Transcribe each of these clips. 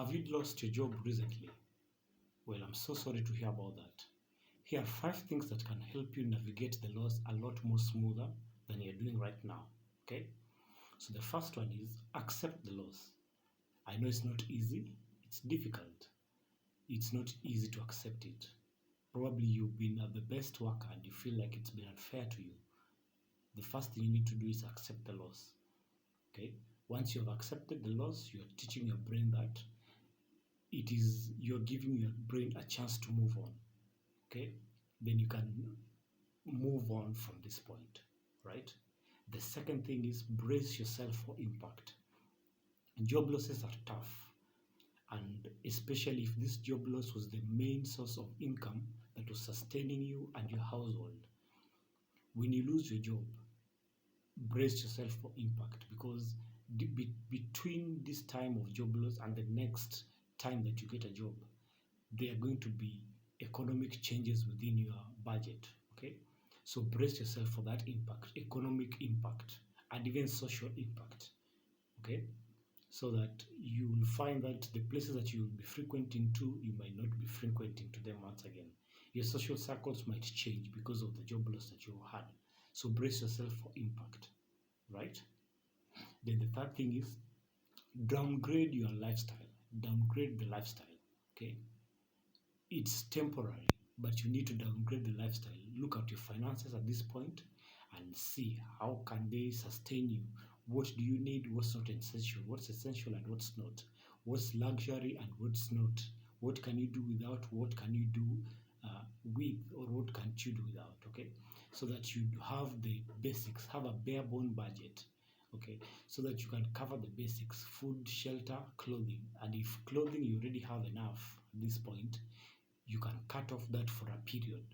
Have you lost your job recently? Well, I'm so sorry to hear about that. Here are 5 things that can help you navigate the loss a lot more smoother than you're doing right now. Okay? So the first one is accept the loss. I know it's not easy, it's difficult. It's not easy to accept it. Probably you've been the best worker and you feel like it's been unfair to you. The first thing you need to do is accept the loss. Okay? Once you have accepted the loss, you are teaching your brain that you're giving your brain a chance to move on. Okay? Then you can move on from this point, right? The second thing is brace yourself for impact. Job losses are tough, and especially if this job loss was the main source of income that was sustaining you and your household. When you lose your job, brace yourself for impact, because between this time of job loss and the next time that you get a job, there are going to be economic changes within your budget. Okay, so brace yourself for that impact, economic impact, and even social impact. Okay, so that you will find that the places that you will be frequenting to, you might not be frequenting to them once again. Your social circles might change because of the job loss that you had. So brace yourself for impact, right? Then the third thing is downgrade your lifestyle. Downgrade the lifestyle. Okay, it's temporary, but you need to downgrade the lifestyle. Look at your finances at this point and see how can they sustain you. What do you need? What's not essential? What's essential and what's not? What's luxury and what's not? What can you do without? What can you do with, or what can't you do without? Okay, so that you have the basics, have a bare bone budget. Okay, so that you can cover the basics: food, shelter, clothing. And if clothing you already have enough at this point, you can cut off that for a period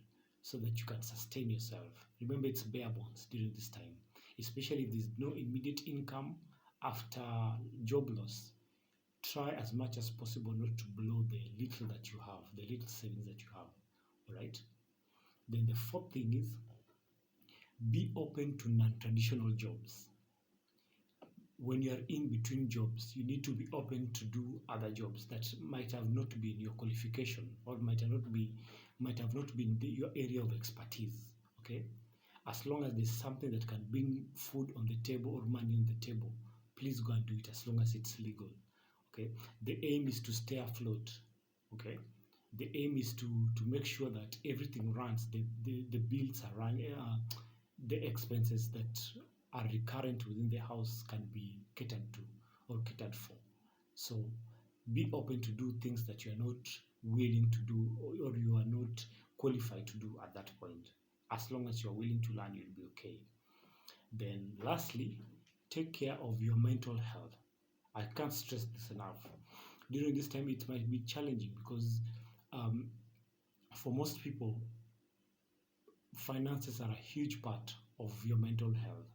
so that you can sustain yourself. Remember, it's bare bones during this time, especially if there's no immediate income after job loss. Try as much as possible not to blow the little that you have, the little savings that you have. All right. Then the fourth thing is be open to non-traditional jobs. When you're in between jobs, you need to be open to do other jobs that might have not been your qualification, or might have not been your area of expertise. Okay, as long as there's something that can bring food on the table or money on the table, please go and do it, as long as it's legal. Okay, the aim is to stay afloat. Okay, the aim is to make sure that everything runs, the bills are running, the expenses that are recurrent within the house can be catered to or catered for. So be open to do things that you are not willing to do, or you are not qualified to do at that point. As long as you are willing to learn, you'll be okay. Then lastly, take care of your mental health. I can't stress this enough. During this time, it might be challenging because for most people, finances are a huge part of your mental health.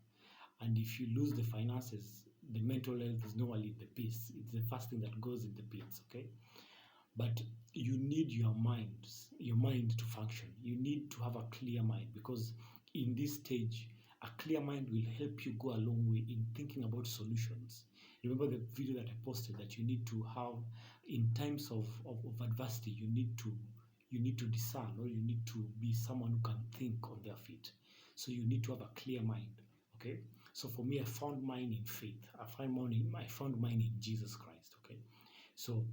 And if you lose the finances, the mental health is normally the piece. It's the first thing that goes in the pits, okay? But you need your mind to function. You need to have a clear mind, because in this stage, a clear mind will help you go a long way in thinking about solutions. Remember the video that I posted, that you need to have, in times of adversity, you need to discern, or you need to be someone who can think on their feet. So you need to have a clear mind, okay? So for me, I found mine in faith. I found mine in Jesus Christ, okay? So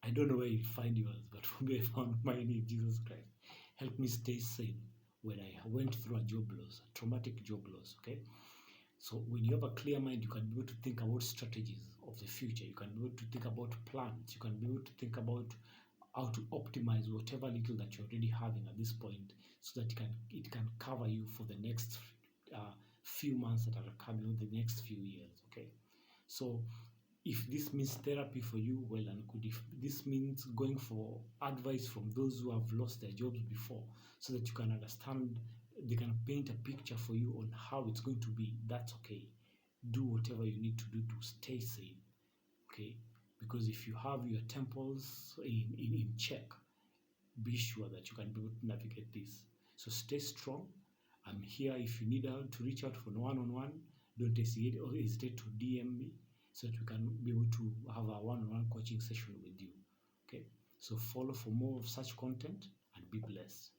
I don't know where you find yours, but for me, I found mine in Jesus Christ. Help me stay sane when I went through a job loss, a traumatic job loss, okay? So when you have a clear mind, you can be able to think about strategies of the future. You can be able to think about plans. You can be able to think about how to optimize whatever little that you're already having at this point, so that it can cover you for the next few months that are coming, the next few years. Okay, so if this means therapy for you, well and good. If this means going for advice from those who have lost their jobs before, so that you can understand, they can paint a picture for you on how it's going to be, that's okay. Do whatever you need to do to stay sane. Okay, because if you have your temples in check, be sure that you can be able to navigate this. So stay strong. I'm here if you need to reach out for one-on-one. Don't hesitate to DM me. so that we can be able to have a one-on-one coaching session with you. Okay, so follow for more of such content and be blessed.